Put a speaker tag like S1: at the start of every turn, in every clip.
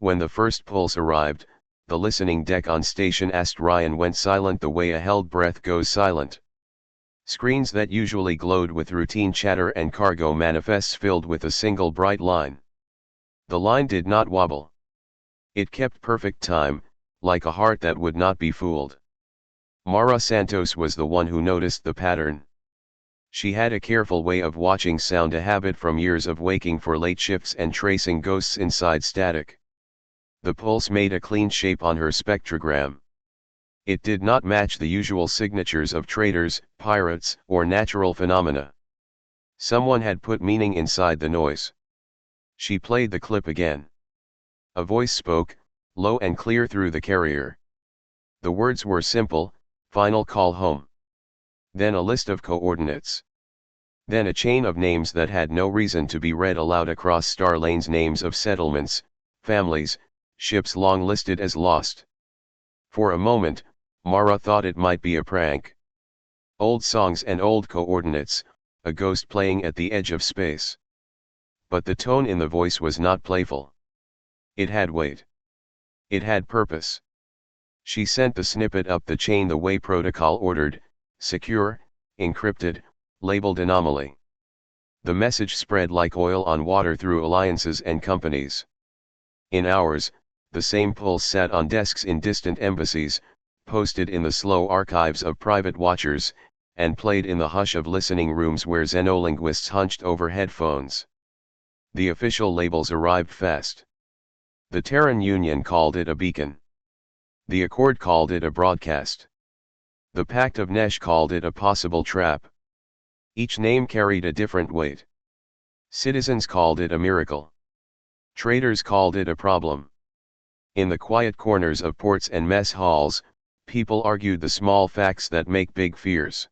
S1: When the first pulse arrived, the listening deck on station asked Ryan went silent the way a held breath goes silent. Screens that usually glowed with routine chatter and cargo manifests filled with a single bright line. The line did not wobble. It kept perfect time, like a heart that would not be fooled. Mara Santos was the one who noticed the pattern. She had a careful way of watching sound, a habit from years of waking for late shifts and tracing ghosts inside static. The pulse made a clean shape on her spectrogram. It did not match the usual signatures of traders, pirates, or natural phenomena. Someone had put meaning inside the noise. She played the clip again. A voice spoke, low and clear through the carrier. The words were simple: final call home. Then a list of coordinates. Then a chain of names that had no reason to be read aloud across star lanes, names of settlements, families, ships long listed as lost. For a moment, Mara thought it might be a prank. Old songs and old coordinates, a ghost playing at the edge of space. But the tone in the voice was not playful. It had weight. It had purpose. She sent the snippet up the chain the way protocol ordered: secure, encrypted, labeled anomaly. The message spread like oil on water through alliances and companies. In hours, the same pulse sat on desks in distant embassies, posted in the slow archives of private watchers, and played in the hush of listening rooms where xenolinguists hunched over headphones. The official labels arrived fast. The Terran Union called it a beacon. The Accord called it a broadcast. The Pact of Nesh called it a possible trap. Each name carried a different weight. Citizens called it a miracle. Traders called it a problem. In the quiet corners of ports and mess halls, people argued the small facts that make big fears.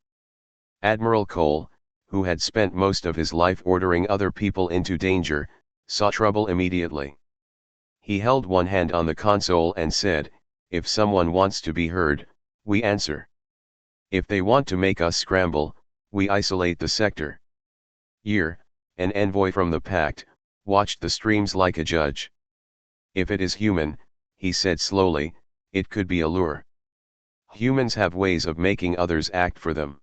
S1: Admiral Cole, who had spent most of his life ordering other people into danger, saw trouble immediately. He held one hand on the console and said, "If someone wants to be heard, we answer. If they want to make us scramble, we isolate the sector." Year, an envoy from the Pact, watched the streams like a judge. "If it is human," he said slowly, "it could be a lure. Humans have ways of making others act for them."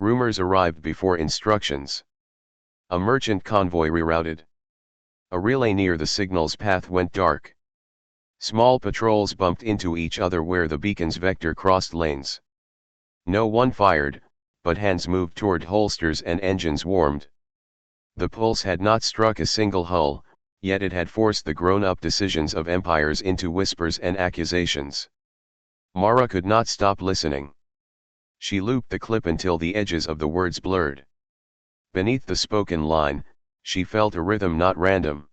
S1: Rumors arrived before instructions. A merchant convoy rerouted. A relay near the signal's path went dark. Small patrols bumped into each other where the beacon's vector crossed lanes. No one fired, but hands moved toward holsters and engines warmed. The pulse had not struck a single hull, yet it had forced the grown-up decisions of empires into whispers and accusations. Mara could not stop listening. She looped the clip until the edges of the words blurred. Beneath the spoken line, she felt a rhythm not random.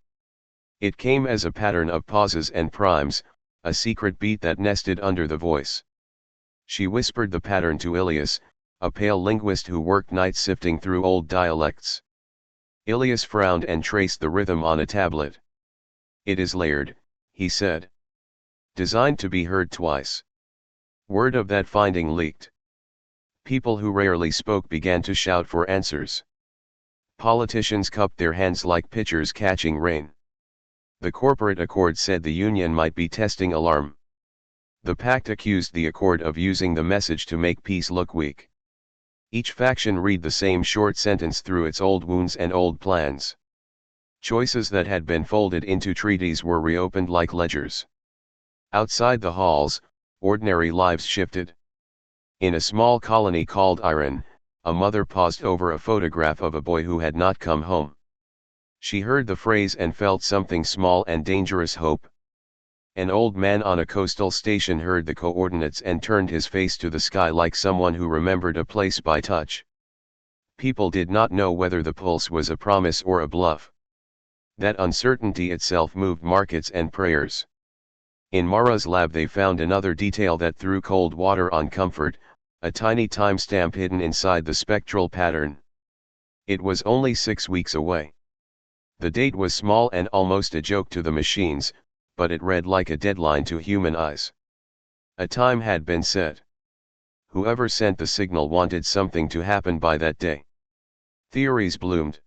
S1: It came as a pattern of pauses and primes, a secret beat that nested under the voice. She whispered the pattern to Ilias, a pale linguist who worked nights sifting through old dialects. Ilias frowned and traced the rhythm on a tablet. "It is layered," he said. "Designed to be heard twice." Word of that finding leaked. People who rarely spoke began to shout for answers. Politicians cupped their hands like pitchers catching rain. The corporate accord said the union might be testing alarm. The pact accused the accord of using the message to make peace look weak. Each faction read the same short sentence through its old wounds and old plans. Choices that had been folded into treaties were reopened like ledgers. Outside the halls, ordinary lives shifted. In a small colony called Iran, a mother paused over a photograph of a boy who had not come home. She heard the phrase and felt something small and dangerous: hope. An old man on a coastal station heard the coordinates and turned his face to the sky like someone who remembered a place by touch. People did not know whether the pulse was a promise or a bluff. That uncertainty itself moved markets and prayers. In Mara's lab they found another detail that threw cold water on comfort: a tiny timestamp hidden inside the spectral pattern. It was only 6 weeks away. The date was small and almost a joke to the machines, but it read like a deadline to human eyes. A time had been set. Whoever sent the signal wanted something to happen by that day. Theories bloomed.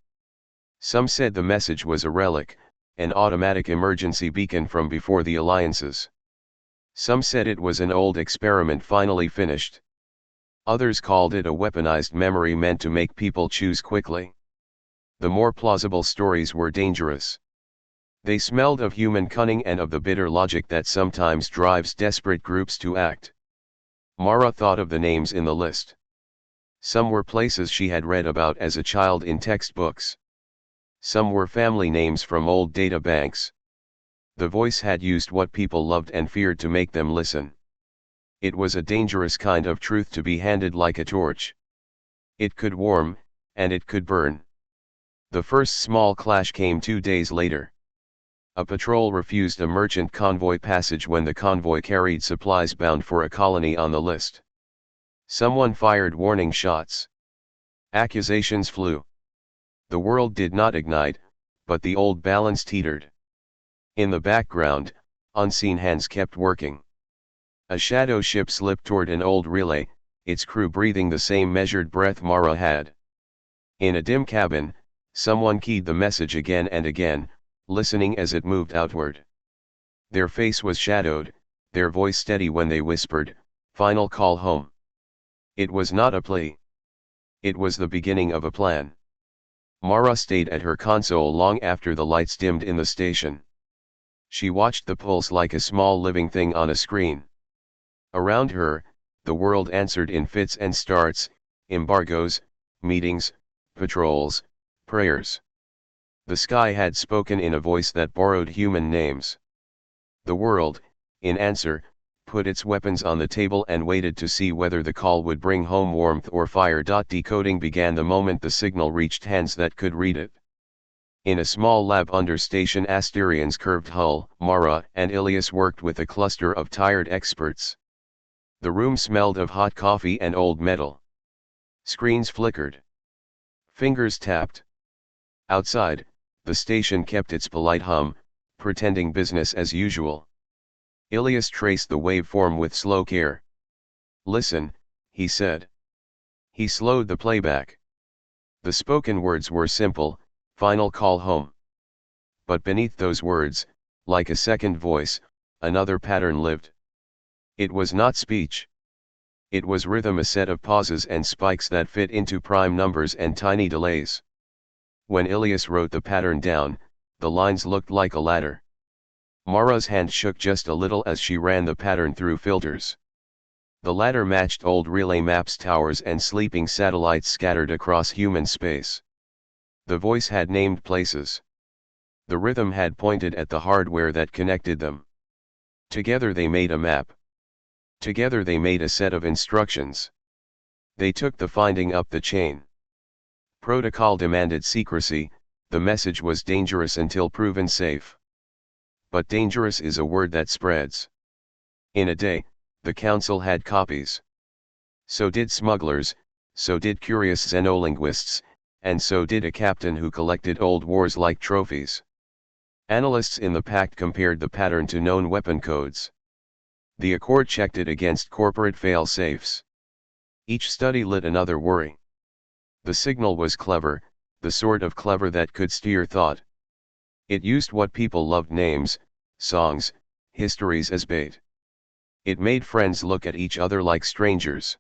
S1: Some said the message was a relic, an automatic emergency beacon from before the alliances. Some said it was an old experiment finally finished. Others called it a weaponized memory meant to make people choose quickly. The more plausible stories were dangerous. They smelled of human cunning and of the bitter logic that sometimes drives desperate groups to act. Mara thought of the names in the list. Some were places she had read about as a child in textbooks. Some were family names from old data banks. The voice had used what people loved and feared to make them listen. It was a dangerous kind of truth to be handed like a torch. It could warm, and it could burn. The first small clash came 2 days later. A patrol refused a merchant convoy passage when the convoy carried supplies bound for a colony on the list. Someone fired warning shots. Accusations flew. The world did not ignite, but the old balance teetered. In the background, unseen hands kept working. A shadow ship slipped toward an old relay, its crew breathing the same measured breath Mara had. In a dim cabin, someone keyed the message again and again, listening as it moved outward. Their face was shadowed, their voice steady when they whispered, "Final call home." It was not a plea. It was the beginning of a plan. Mara stayed at her console long after the lights dimmed in the station. She watched the pulse like a small living thing on a screen. Around her, the world answered in fits and starts, embargoes, meetings, patrols, prayers. The sky had spoken in a voice that borrowed human names. The world, in answer, put its weapons on the table and waited to see whether the call would bring home warmth or fire. Decoding began the moment the signal reached hands that could read it. In a small lab under Station Asterian's curved hull, Mara and Ilias worked with a cluster of tired experts. The room smelled of hot coffee and old metal. Screens flickered. Fingers tapped. Outside, the station kept its polite hum, pretending business as usual. Ilias traced the waveform with slow care. "Listen," he said. He slowed the playback. The spoken words were simple, "Final call home." But beneath those words, like a second voice, another pattern lived. It was not speech. It was rhythm, a set of pauses and spikes that fit into prime numbers and tiny delays. When Ilias wrote the pattern down, the lines looked like a ladder. Mara's hand shook just a little as she ran the pattern through filters. The ladder matched old relay maps, towers and sleeping satellites scattered across human space. The voice had named places. The rhythm had pointed at the hardware that connected them. Together they made a map. Together they made a set of instructions. They took the finding up the chain. Protocol demanded secrecy, the message was dangerous until proven safe. But dangerous is a word that spreads. In a day, the council had copies. So did smugglers, so did curious xenolinguists, and so did a captain who collected old wars like trophies. Analysts in the pact compared the pattern to known weapon codes. The Accord checked it against corporate fail-safes. Each study lit another worry. The signal was clever, the sort of clever that could steer thought. It used what people loved: names, songs, histories as bait. It made friends look at each other like strangers.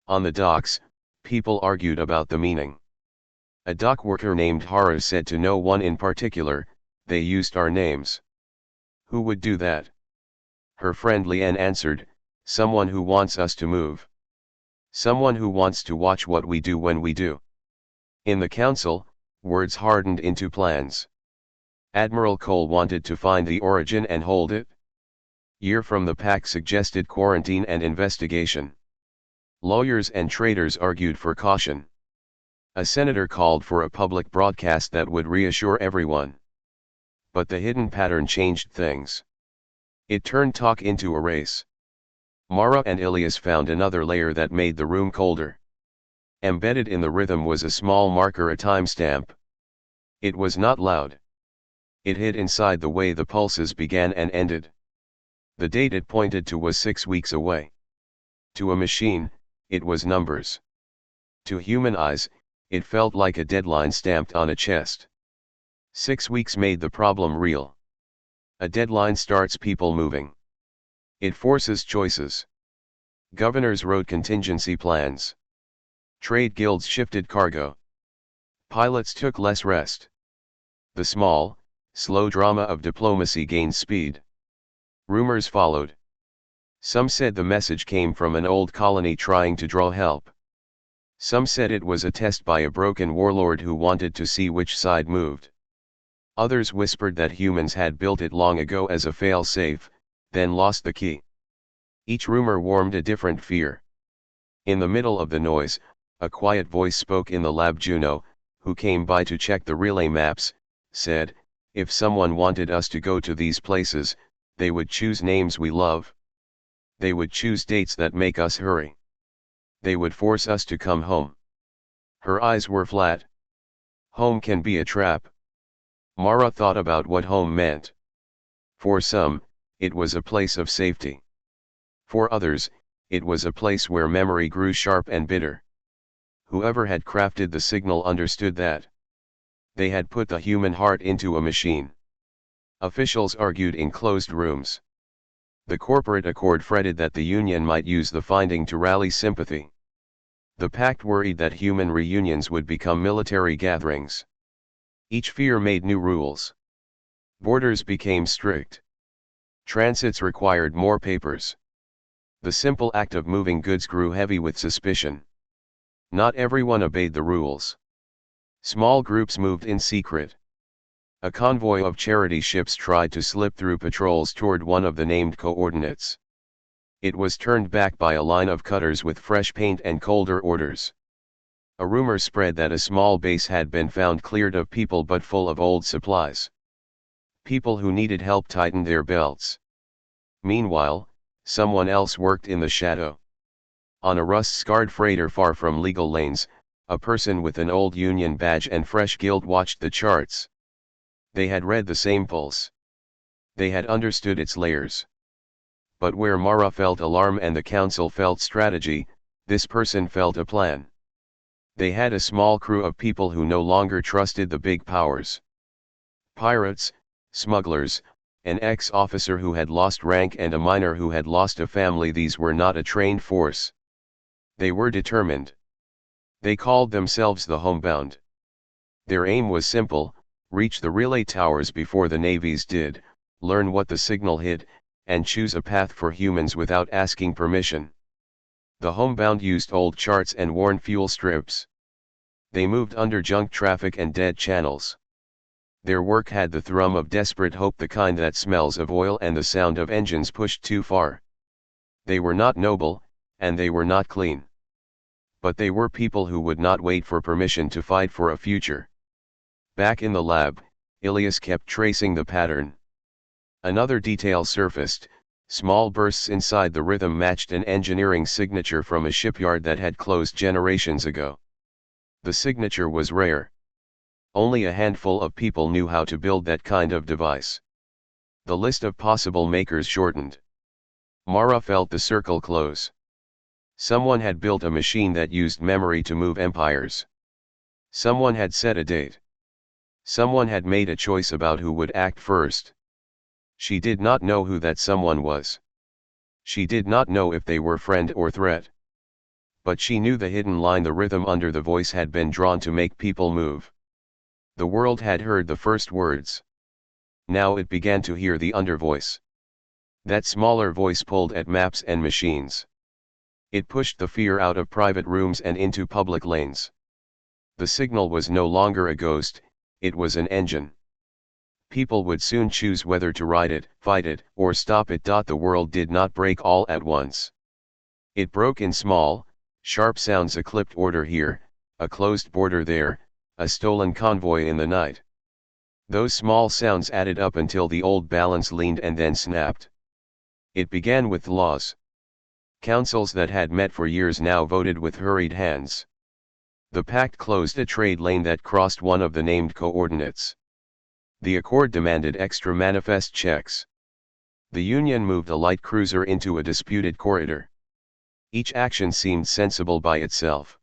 S1: On the docks, people argued about the meaning. A dock worker named Hara said to no one in particular, "They used our names." "Who would do that?" Her friend Lien answered, "Someone who wants us to move. Someone who wants to watch what we do when we do." In the council, words hardened into plans. Admiral Cole wanted to find the origin and hold it. Year from the pack suggested quarantine and investigation. Lawyers and traders argued for caution. A senator called for a public broadcast that would reassure everyone. But the hidden pattern changed things. It turned talk into a race. Mara and Ilias found another layer that made the room colder. Embedded in the rhythm was a small marker, a timestamp. It was not loud. It hid inside the way the pulses began and ended. The date it pointed to was 6 weeks away. To a machine, it was numbers. To human eyes, it felt like a deadline stamped on a chest. 6 weeks made the problem real. A deadline starts people moving. It forces choices. Governors wrote contingency plans. Trade guilds shifted cargo. Pilots took less rest. The small, slow drama of diplomacy gained speed. Rumors followed. Some said the message came from an old colony trying to draw help. Some said it was a test by a broken warlord who wanted to see which side moved. Others whispered that humans had built it long ago as a fail-safe, then lost the key. Each rumor warmed a different fear. In the middle of the noise, a quiet voice spoke in the lab. Juno, who came by to check the relay maps, said, "If someone wanted us to go to these places, they would choose names we love. They would choose dates that make us hurry. They would force us to come home." Her eyes were flat. Home can be a trap. Mara thought about what home meant. For some, it was a place of safety. For others, it was a place where memory grew sharp and bitter. Whoever had crafted the signal understood that. They had put the human heart into a machine. Officials argued in closed rooms. The corporate accord fretted that the Union might use the finding to rally sympathy. The pact worried that human reunions would become military gatherings. Each fear made new rules. Borders became strict. Transits required more papers. The simple act of moving goods grew heavy with suspicion. Not everyone obeyed the rules. Small groups moved in secret. A convoy of charity ships tried to slip through patrols toward one of the named coordinates. It was turned back by a line of cutters with fresh paint and colder orders. A rumor spread that a small base had been found cleared of people but full of old supplies. People who needed help tightened their belts. Meanwhile, someone else worked in the shadow. On a rust-scarred freighter far from legal lanes, a person with an old Union badge and fresh guild watched the charts. They had read the same pulse. They had understood its layers. But where Mara felt alarm and the council felt strategy, this person felt a plan. They had a small crew of people who no longer trusted the big powers. Pirates, smugglers, an ex-officer who had lost rank and a miner who had lost a family. These were not a trained force. They were determined. They called themselves the Homebound. Their aim was simple: reach the relay towers before the navies did, learn what the signal hid, and choose a path for humans without asking permission. The Homebound used old charts and worn fuel strips. They moved under junk traffic and dead channels. Their work had the thrum of desperate hope, the kind that smells of oil and the sound of engines pushed too far. They were not noble, and they were not clean. But they were people who would not wait for permission to fight for a future. Back in the lab, Ilias kept tracing the pattern. Another detail surfaced: small bursts inside the rhythm matched an engineering signature from a shipyard that had closed generations ago. The signature was rare. Only a handful of people knew how to build that kind of device. The list of possible makers shortened. Mara felt the circle close. Someone had built a machine that used memory to move empires. Someone had set a date. Someone had made a choice about who would act first. She did not know who that someone was. She did not know if they were friend or threat. But she knew the hidden line, the rhythm under the voice, had been drawn to make people move. The world had heard the first words. Now it began to hear the undervoice. That smaller voice pulled at maps and machines. It pushed the fear out of private rooms and into public lanes. The signal was no longer a ghost, it was an engine. People would soon choose whether to ride it, fight it, or stop it. The world did not break all at once. It broke in small, sharp sounds: a clipped order here, a closed border there, a stolen convoy in the night. Those small sounds added up until the old balance leaned and then snapped. It began with laws. Councils that had met for years now voted with hurried hands. The pact closed a trade lane that crossed one of the named coordinates. The accord demanded extra manifest checks. The Union moved a light cruiser into a disputed corridor. Each action seemed sensible by itself.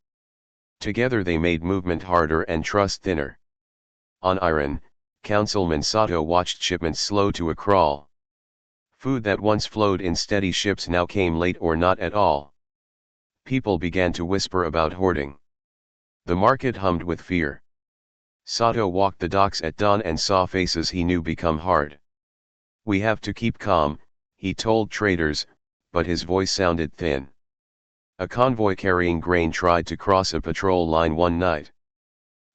S1: Together they made movement harder and trust thinner. On Iron, Councilman Sato watched shipments slow to a crawl. Food that once flowed in steady ships now came late or not at all. People began to whisper about hoarding. The market hummed with fear. Sato walked the docks at dawn and saw faces he knew become hard. "We have to keep calm," he told traders, but his voice sounded thin. A convoy carrying grain tried to cross a patrol line one night.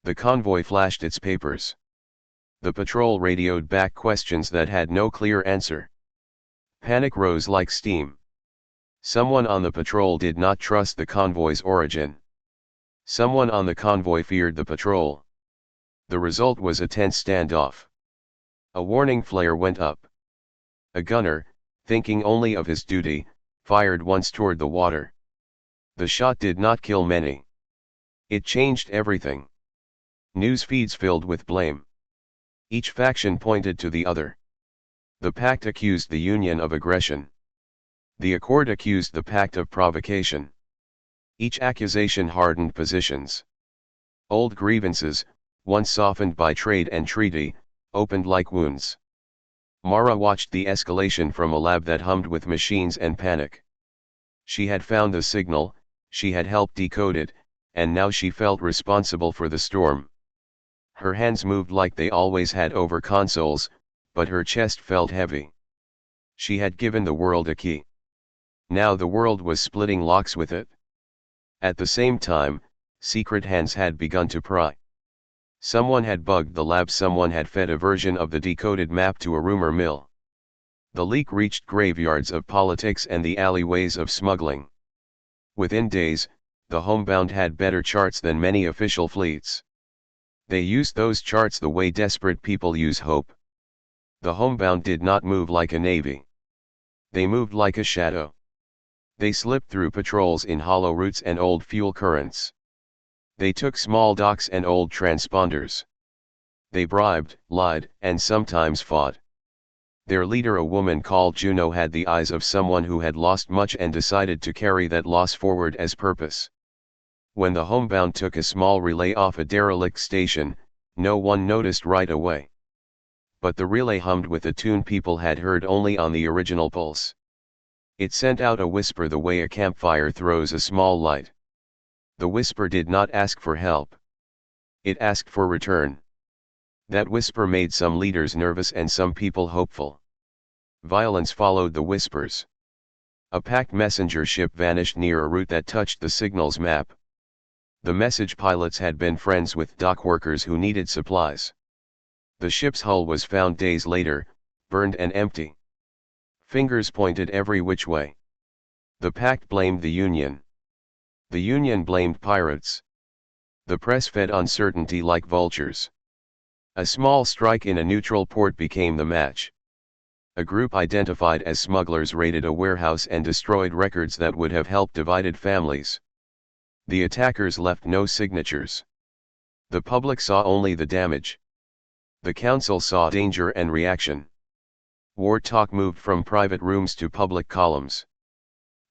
S1: The convoy flashed its papers. The patrol radioed back questions that had no clear answer. Panic rose like steam. Someone on the patrol did not trust the convoy's origin. Someone on the convoy feared the patrol. The result was a tense standoff. A warning flare went up. A gunner, thinking only of his duty, fired once toward the water. The shot did not kill many. It changed everything. News feeds filled with blame. Each faction pointed to the other. The pact accused the Union of aggression. The Accord accused the pact of provocation. Each accusation hardened positions. Old grievances, once softened by trade and treaty, opened like wounds. Mara watched the escalation from a lab that hummed with machines and panic. She had found the signal, she had helped decode it, and now she felt responsible for the storm. Her hands moved like they always had over consoles, but her chest felt heavy. She had given the world a key. Now the world was splitting locks with it. At the same time, secret hands had begun to pry. Someone had bugged the lab, someone had fed a version of the decoded map to a rumor mill. The leak reached graveyards of politics and the alleyways of smuggling. Within days, the homebound had better charts than many official fleets. They used those charts the way desperate people use hope. The homebound did not move like a navy. They moved like a shadow. They slipped through patrols in hollow routes and old fuel currents. They took small docks and old transponders. They bribed, lied, and sometimes fought. Their leader, a woman called Juno, had the eyes of someone who had lost much and decided to carry that loss forward as purpose. When the homebound took a small relay off a derelict station, no one noticed right away. But the relay hummed with a tune people had heard only on the original pulse. It sent out a whisper the way a campfire throws a small light. The whisper did not ask for help. It asked for return. That whisper made some leaders nervous and some people hopeful. Violence followed the whispers. A packed messenger ship vanished near a route that touched the signal's map. The message pilots had been friends with dock workers who needed supplies. The ship's hull was found days later, burned and empty. Fingers pointed every which way. The pact blamed the Union. The Union blamed pirates. The press fed uncertainty like vultures. A small strike in a neutral port became the match. A group identified as smugglers raided a warehouse and destroyed records that would have helped divided families. The attackers left no signatures. The public saw only the damage. The council saw danger and reaction. War talk moved from private rooms to public columns.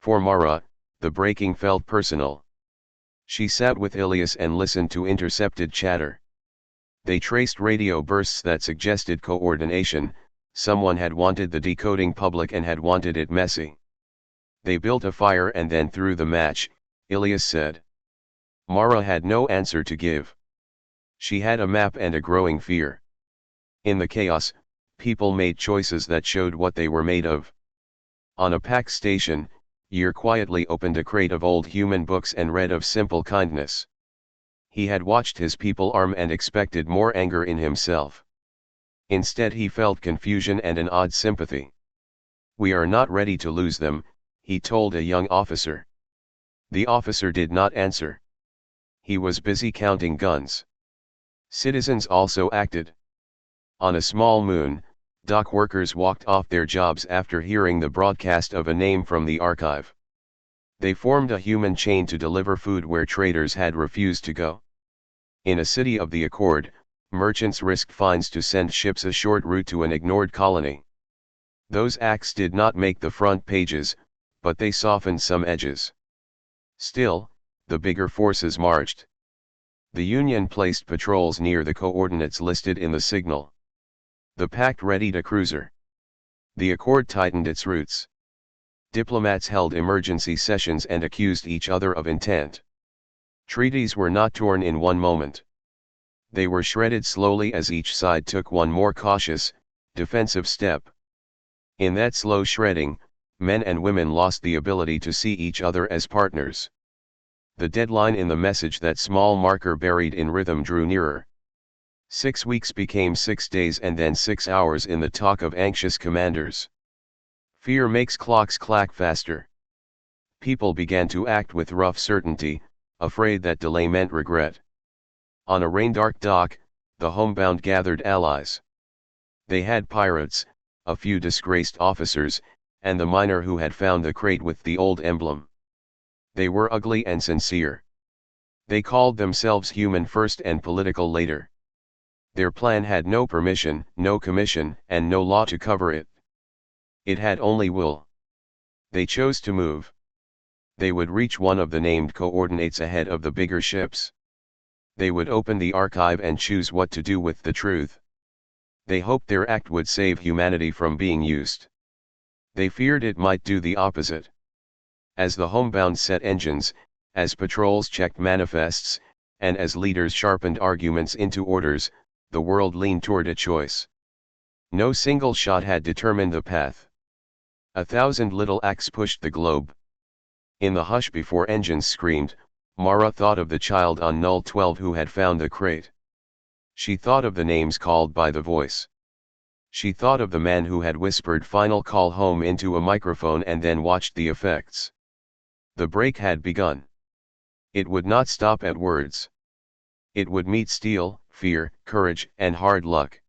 S1: For Mara, the breaking felt personal. She sat with Ilias and listened to intercepted chatter. They traced radio bursts that suggested coordination. Someone had wanted the decoding public and had wanted it messy. They built a fire and then threw the match, Ilias said. Mara had no answer to give. She had a map and a growing fear. In the chaos, people made choices that showed what they were made of. On a pack station, Yer quietly opened a crate of old human books and read of simple kindness. He had watched his people arm and expected more anger in himself. Instead he felt confusion and an odd sympathy. "We are not ready to lose them," he told a young officer. The officer did not answer. He was busy counting guns. Citizens also acted. On a small moon, dock workers walked off their jobs after hearing the broadcast of a name from the archive. They formed a human chain to deliver food where traders had refused to go. In a city of the Accord, merchants risked fines to send ships a short route to an ignored colony. Those acts did not make the front pages, but they softened some edges. Still, the bigger forces marched. The Union placed patrols near the coordinates listed in the signal. The pact readied a cruiser. The accord tightened its roots. Diplomats held emergency sessions and accused each other of intent. Treaties were not torn in one moment. They were shredded slowly as each side took one more cautious, defensive step. In that slow shredding, men and women lost the ability to see each other as partners. The deadline in the message, that small marker buried in rhythm, drew nearer. 6 weeks became 6 days and then 6 hours in the talk of anxious commanders. Fear makes clocks clack faster. People began to act with rough certainty, afraid that delay meant regret. On a rain-dark dock, the homebound gathered allies. They had pirates, a few disgraced officers, and the miner who had found the crate with the old emblem. They were ugly and sincere. They called themselves human first and political later. Their plan had no permission, no commission, and no law to cover it. It had only will. They chose to move. They would reach one of the named coordinates ahead of the bigger ships. They would open the archive and choose what to do with the truth. They hoped their act would save humanity from being used. They feared it might do the opposite. As the homebound set engines, as patrols checked manifests, and as leaders sharpened arguments into orders, the world leaned toward a choice. No single shot had determined the path. 1,000 little acts pushed the globe. In the hush before engines screamed, Mara thought of the child on Null 12 who had found the crate. She thought of the names called by the voice. She thought of the man who had whispered final call home into a microphone and then watched the effects. The break had begun. It would not stop at words. It would meet steel, fear, courage, and hard luck.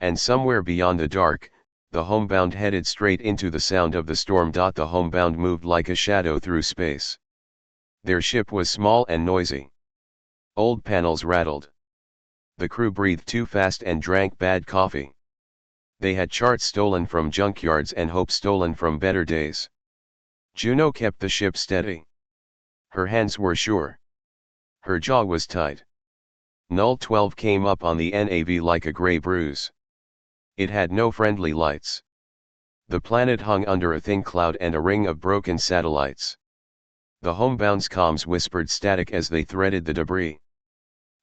S1: And somewhere beyond the dark, the homebound headed straight into the sound of the storm. The homebound moved like a shadow through space. Their ship was small and noisy. Old panels rattled. The crew breathed too fast and drank bad coffee. They had charts stolen from junkyards and hope stolen from better days. Juno kept the ship steady. Her hands were sure. Her jaw was tight. Null 12 came up on the NAV like a gray bruise. It had no friendly lights. The planet hung under a thin cloud and a ring of broken satellites. The homebound's comms whispered static as they threaded the debris.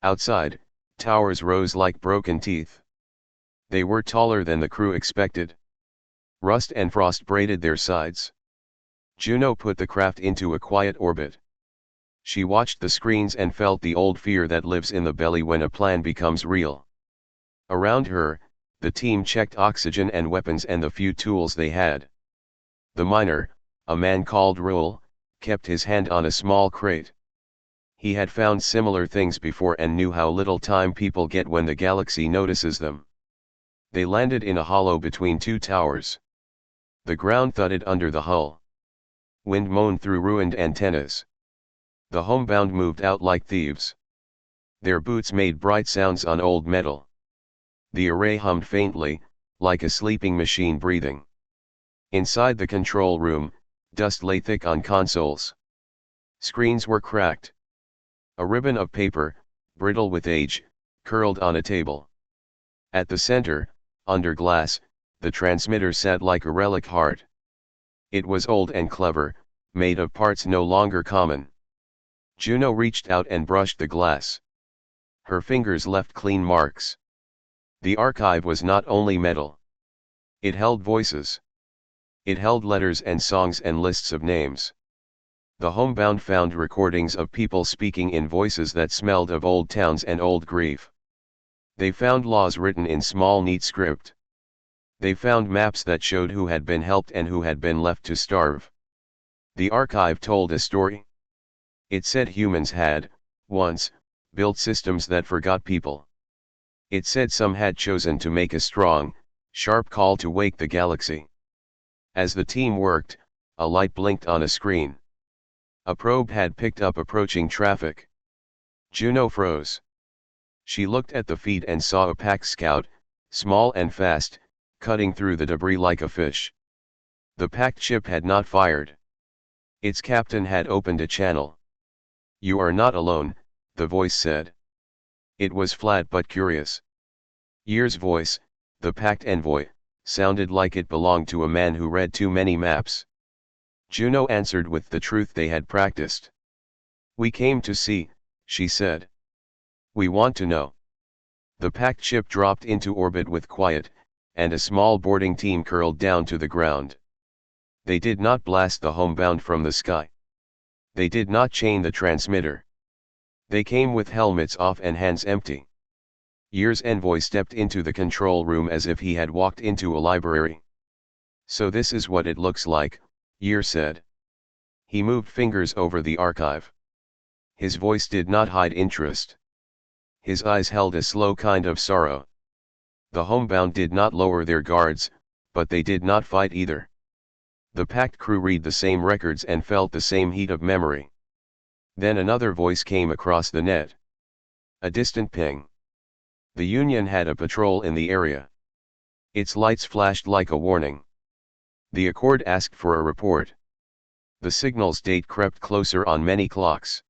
S1: Outside, towers rose like broken teeth. They were taller than the crew expected. Rust and frost braided their sides. Juno put the craft into a quiet orbit. She watched the screens and felt the old fear that lives in the belly when a plan becomes real. Around her, the team checked oxygen and weapons and the few tools they had. The miner, a man called Rule, kept his hand on a small crate. He had found similar things before and knew how little time people get when the galaxy notices them. They landed in a hollow between two towers. The ground thudded under the hull. Wind moaned through ruined antennas. The homebound moved out like thieves. Their boots made bright sounds on old metal. The array hummed faintly, like a sleeping machine breathing. Inside the control room, dust lay thick on consoles. Screens were cracked. A ribbon of paper, brittle with age, curled on a table. At the center, under glass, the transmitter sat like a relic heart. It was old and clever, made of parts no longer common. Juno reached out and brushed the glass. Her fingers left clean marks. The archive was not only metal. It held voices. It held letters and songs and lists of names. The homebound found recordings of people speaking in voices that smelled of old towns and old grief. They found laws written in small neat script. They found maps that showed who had been helped and who had been left to starve. The archive told a story. It said humans had, once, built systems that forgot people. It said some had chosen to make a strong, sharp call to wake the galaxy. As the team worked, a light blinked on a screen. A probe had picked up approaching traffic. Juno froze. She looked at the feed and saw a pack scout, small and fast, cutting through the debris like a fish. The packed ship had not fired. Its captain had opened a channel. "You are not alone," the voice said. It was flat but curious. Year's voice, the packed envoy, sounded like it belonged to a man who read too many maps. Juno answered with the truth they had practiced. "We came to see," she said. "We want to know." The packed ship dropped into orbit with quiet, and a small boarding team curled down to the ground. They did not blast the homebound from the sky. They did not chain the transmitter. They came with helmets off and hands empty. Year's envoy stepped into the control room as if he had walked into a library. "So this is what it looks like," Year said. He moved fingers over the archive. His voice did not hide interest. His eyes held a slow kind of sorrow. The homebound did not lower their guards, but they did not fight either. The packed crew read the same records and felt the same heat of memory. Then another voice came across the net. A distant ping. The Union had a patrol in the area. Its lights flashed like a warning. The Accord asked for a report. The signal's date crept closer on many clocks.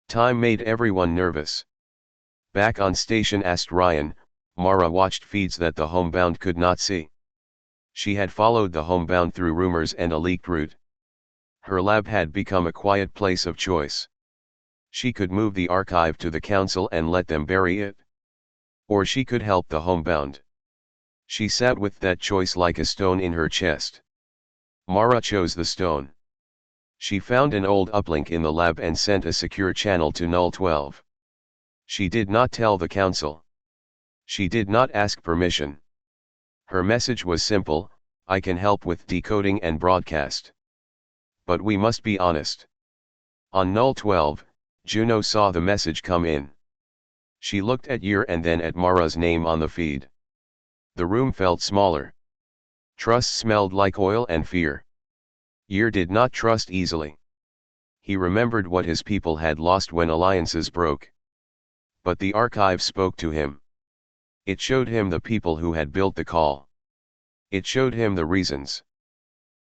S1: Time made everyone nervous. Back on station, asked Ryan, Mara watched feeds that the homebound could not see. She had followed the homebound through rumors and a leaked route. Her lab had become a quiet place of choice. She could move the archive to the council and let them bury it. Or she could help the homebound. She sat with that choice like a stone in her chest. Mara chose the stone. She found an old uplink in the lab and sent a secure channel to Null 12. She did not tell the council. She did not ask permission. Her message was simple: "I can help with decoding and broadcast. But we must be honest." On Null 12, Juno saw the message come in. She looked at Year and then at Mara's name on the feed. The room felt smaller. Trust smelled like oil and fear. Year did not trust easily. He remembered what his people had lost when alliances broke. But the archive spoke to him. It showed him the people who had built the call. It showed him the reasons.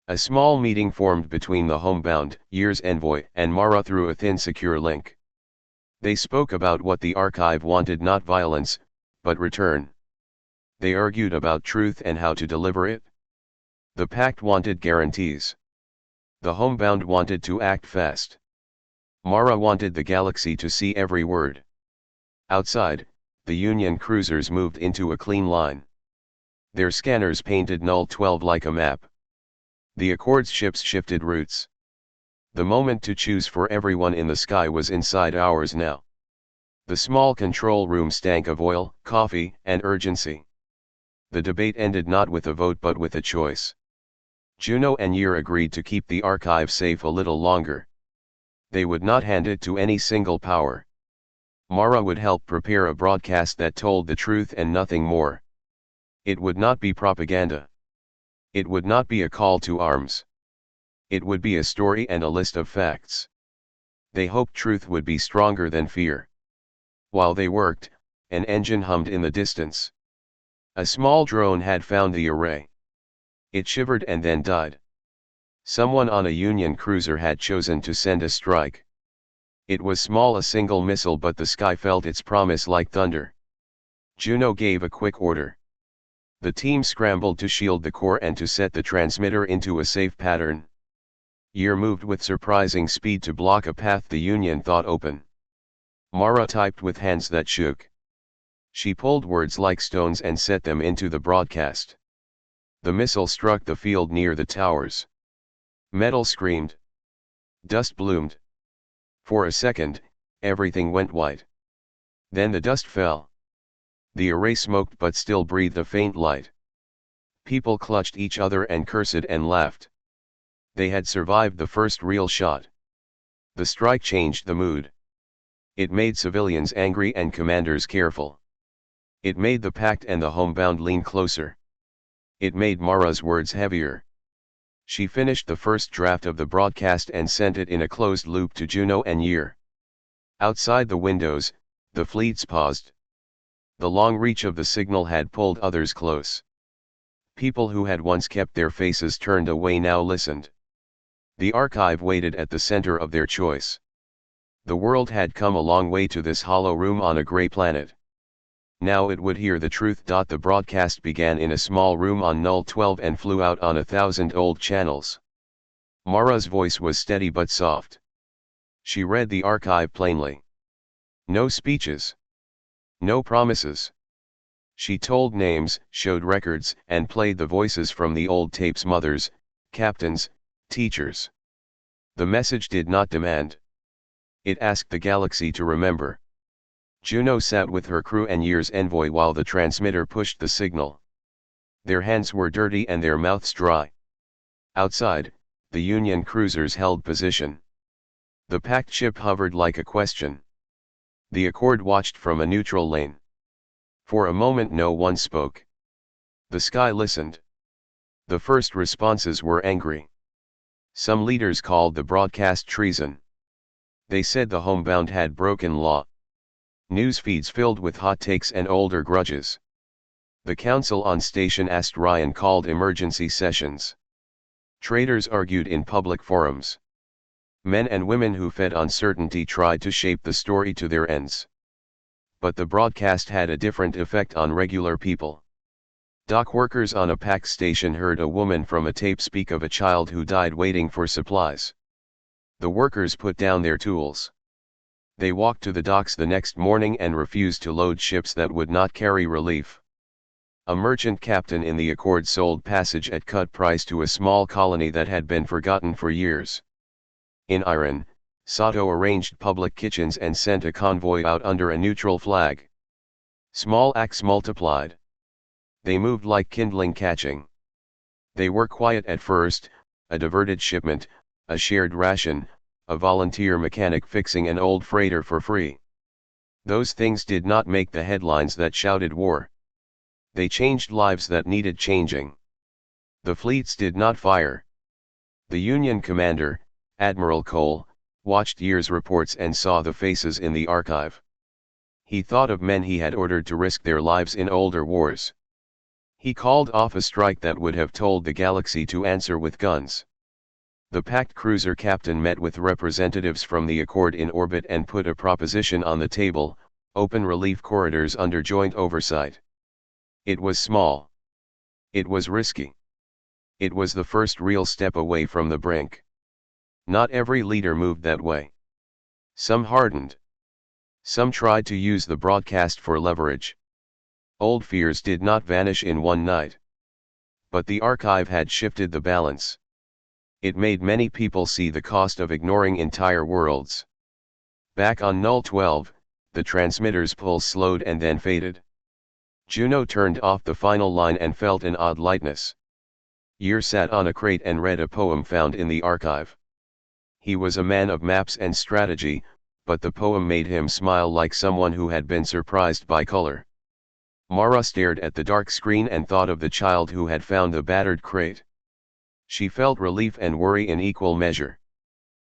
S1: A small meeting formed between the homebound, Year's envoy, and Mara through a thin secure link. They spoke about what the archive wanted: not violence, but return. They argued about truth and how to deliver it. The pact wanted guarantees. The homebound wanted to act fast. Mara wanted the galaxy to see every word. Outside, the Union cruisers moved into a clean line. Their scanners painted Null 12 like a map. The Accord's ships shifted routes. The moment to choose for everyone in the sky was inside hours now. The small control room stank of oil, coffee, and urgency. The debate ended not with a vote but with a choice. Juno and Year agreed to keep the archive safe a little longer. They would not hand it to any single power. Mara would help prepare a broadcast that told the truth and nothing more. It would not be propaganda. It would not be a call to arms. It would be a story and a list of facts. They hoped truth would be stronger than fear. While they worked, an engine hummed in the distance. A small drone had found the array. It shivered and then died. Someone on a Union cruiser had chosen to send a strike. It was small, a single missile, but the sky felt its promise like thunder. Juno gave a quick order. The team scrambled to shield the core and to set the transmitter into a safe pattern. Year moved with surprising speed to block a path the Union thought open. Mara typed with hands that shook. She pulled words like stones and set them into the broadcast. The missile struck the field near the towers. Metal screamed. Dust bloomed. For a second, everything went white. Then the dust fell. The array smoked but still breathed a faint light. People clutched each other and cursed and laughed. They had survived the first real shot. The strike changed the mood. It made civilians angry and commanders careful. It made the pact and the homebound lean closer. It made Mara's words heavier. She finished the first draft of the broadcast and sent it in a closed loop to Juno and Year. Outside the windows, the fleets paused. The long reach of the signal had pulled others close. People who had once kept their faces turned away now listened. The archive waited at the center of their choice. The world had come a long way to this hollow room on a gray planet. Now it would hear the truth. The broadcast began in a small room on Null 12 and flew out on 1,000 old channels. Mara's voice was steady but soft. She read the archive plainly. No speeches. No promises. She told names, showed records, and played the voices from the old tapes: mothers, captains, teachers. The message did not demand. It asked the galaxy to remember. Juno sat with her crew and Year's envoy while the transmitter pushed the signal. Their hands were dirty and their mouths dry. Outside, the Union cruisers held position. The packed ship hovered like a question. The Accord watched from a neutral lane. For a moment no one spoke. The sky listened. The first responses were angry. Some leaders called the broadcast treason. They said the homebound had broken law. News feeds filled with hot takes and older grudges. The council on station asked Ryan called emergency sessions. Traders argued in public forums. Men and women who fed uncertainty tried to shape the story to their ends. But the broadcast had a different effect on regular people. Dock workers on a pack station heard a woman from a tape speak of a child who died waiting for supplies. The workers put down their tools. They walked to the docks the next morning and refused to load ships that would not carry relief. A merchant captain in the Accord sold passage at cut price to a small colony that had been forgotten for years. In Iran, Sato arranged public kitchens and sent a convoy out under a neutral flag. Small acts multiplied. They moved like kindling catching. They were quiet at first: a diverted shipment, a shared ration, a volunteer mechanic fixing an old freighter for free. Those things did not make the headlines that shouted war. They changed lives that needed changing. The fleets did not fire. The Union commander, Admiral Cole, watched Year's reports and saw the faces in the archive. He thought of men he had ordered to risk their lives in older wars. He called off a strike that would have told the galaxy to answer with guns. The packed cruiser captain met with representatives from the Accord in orbit and put a proposition on the table: open relief corridors under joint oversight. It was small. It was risky. It was the first real step away from the brink. Not every leader moved that way. Some hardened. Some tried to use the broadcast for leverage. Old fears did not vanish in one night. But the archive had shifted the balance. It made many people see the cost of ignoring entire worlds. Back on Null 12, the transmitter's pulse slowed and then faded. Juno turned off the final line and felt an odd lightness. Year sat on a crate and read a poem found in the archive. He was a man of maps and strategy, but the poem made him smile like someone who had been surprised by color. Mara stared at the dark screen and thought of the child who had found the battered crate. She felt relief and worry in equal measure.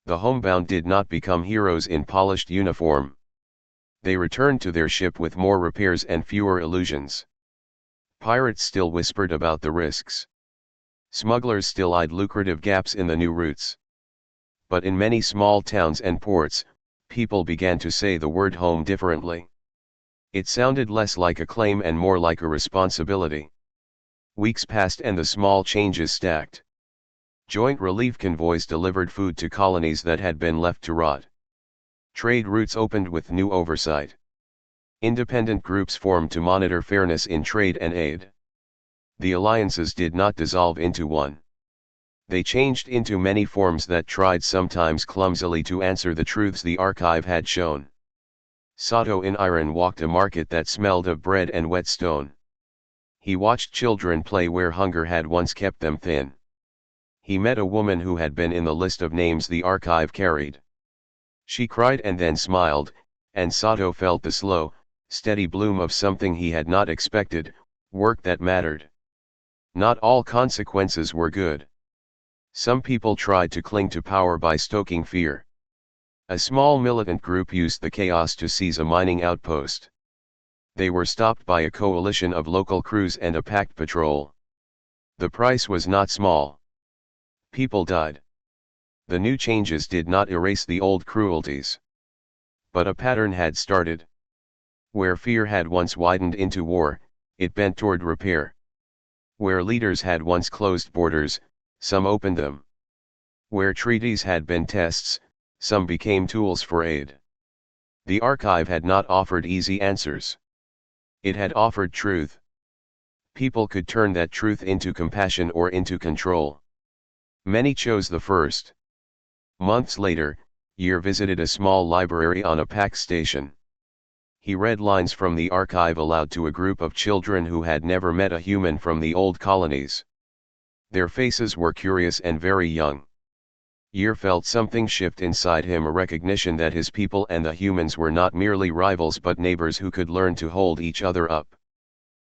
S1: The homebound did not become heroes in polished uniform. They returned to their ship with more repairs and fewer illusions. Pirates still whispered about the risks. Smugglers still eyed lucrative gaps in the new routes. But in many small towns and ports, people began to say the word home differently. It sounded less like a claim and more like a responsibility. Weeks passed and the small changes stacked. Joint relief convoys delivered food to colonies that had been left to rot. Trade routes opened with new oversight. Independent groups formed to monitor fairness in trade and aid. The alliances did not dissolve into one. They changed into many forms that tried, sometimes clumsily, to answer the truths the archive had shown. Sato in Iran walked a market that smelled of bread and whetstone. He watched children play where hunger had once kept them thin. He met a woman who had been in the list of names the archive carried. She cried and then smiled, and Sato felt the slow, steady bloom of something he had not expected: work that mattered. Not all consequences were good. Some people tried to cling to power by stoking fear. A small militant group used the chaos to seize a mining outpost. They were stopped by a coalition of local crews and a packed patrol. The price was not small. People died. The new changes did not erase the old cruelties. But a pattern had started. Where fear had once widened into war, it bent toward repair. Where leaders had once closed borders, some opened them. Where treaties had been tests, some became tools for aid. The archive had not offered easy answers. It had offered truth. People could turn that truth into compassion or into control. Many chose the first. Months later, Year visited a small library on a pack station. He read lines from the archive aloud to a group of children who had never met a human from the old colonies. Their faces were curious and very young. Year felt something shift inside him, a recognition that his people and the humans were not merely rivals but neighbors who could learn to hold each other up.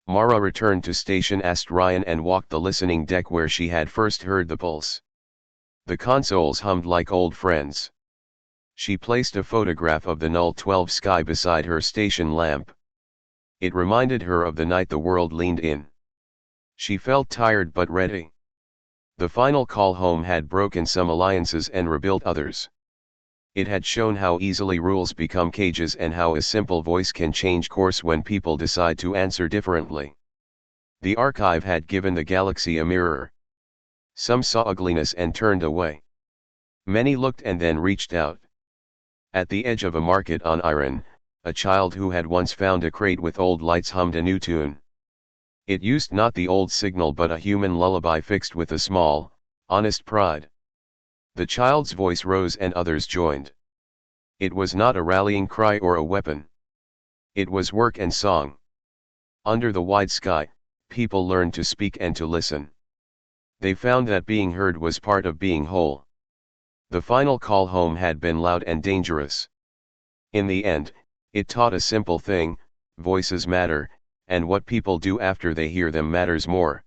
S1: Mara returned to station Ast Ryan and walked the listening deck where she had first heard the pulse. The consoles hummed like old friends. She placed a photograph of the Null 12 sky beside her station lamp. It reminded her of the night the world leaned in. She felt tired but ready. The final call home had broken some alliances and rebuilt others. It had shown how easily rules become cages and how a simple voice can change course when people decide to answer differently. The archive had given the galaxy a mirror. Some saw ugliness and turned away. Many looked and then reached out. At the edge of a market on Iron, a child who had once found a crate with old lights hummed a new tune. It used not the old signal but a human lullaby fixed with a small, honest pride. The child's voice rose and others joined. It was not a rallying cry or a weapon. It was work and song. Under the wide sky, people learned to speak and to listen. They found that being heard was part of being whole. The final call home had been loud and dangerous. In the end, it taught a simple thing: voices matter, and what people do after they hear them matters more.